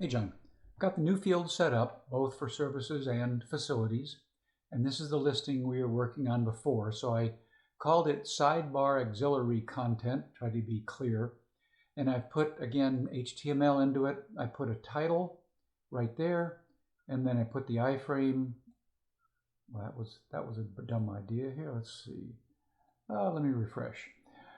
Hey John, got the new field set up both for services and facilities, and this is the listing we were working on before. So I called it Sidebar Auxiliary Content, try to be clear, and I've put again HTML into it. I put a title right there, and then I put the iframe. Well, that was a dumb idea here. Let's see. Let me refresh.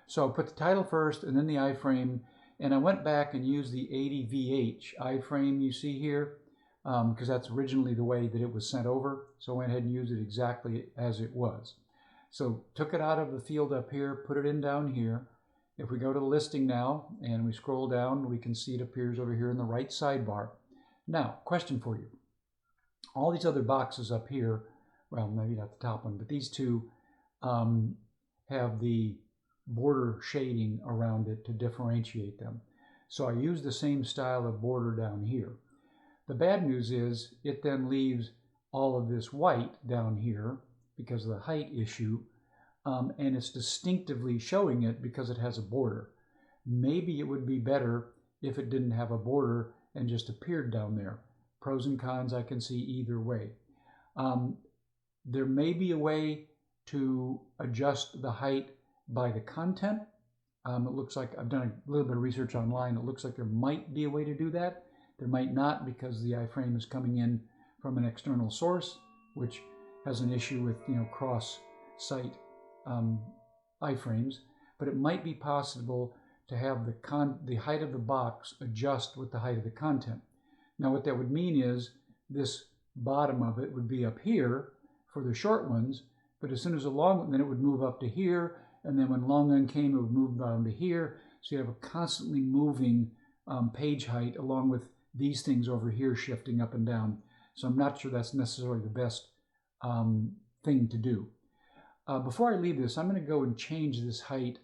So I put the title first, and then the iframe. And I went back and used the 80VH iframe you see here because that's originally the way that it was sent over. So I went ahead and used it exactly as it was. So took it out of the field up here, put it in down here. If we go to the listing now and we scroll down, we can see it appears over here in the right sidebar. Now, question for you. All these other boxes up here, well, maybe not the top one, but these two have the border shading around it to differentiate them. So I use the same style of border down here. The bad news is it then leaves all of this white down here because of the height issue, and it's distinctively showing it because it has a border. Maybe it would be better if it didn't have a border and just appeared down there. Pros and cons I can see either way. There may be a way to adjust the height by the content. It looks like I've done a little bit of research online. It looks like there might be a way to do that. There might not because the iframe is coming in from an external source, which has an issue with cross-site iframes. But it might be possible to have the height of the box adjust with the height of the content. Now what that would mean is this bottom of it would be up here for the short ones, but as soon as the long one, then it would move up to here. And then when long run came, it would move down to here. So you have a constantly moving page height along with these things over here shifting up and down. So I'm not sure that's necessarily the best thing to do. Before I leave this, I'm going to go and change this height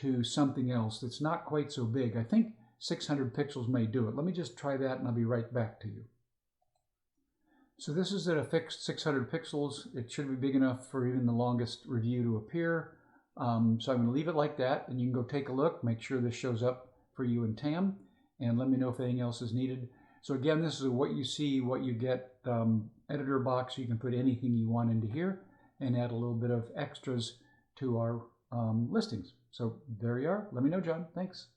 to something else that's not quite so big. I think 600 pixels may do it. Let me just try that and I'll be right back to you. So this is at a fixed 600 pixels. It should be big enough for even the longest review to appear. So I'm going to leave it like that, and you can go take a look, make sure this shows up for you in TAM, and let me know if anything else is needed. So again, this is a what you see, what you get editor box. You can put anything you want into here and add a little bit of extras to our listings. So there you are. Let me know, John. Thanks.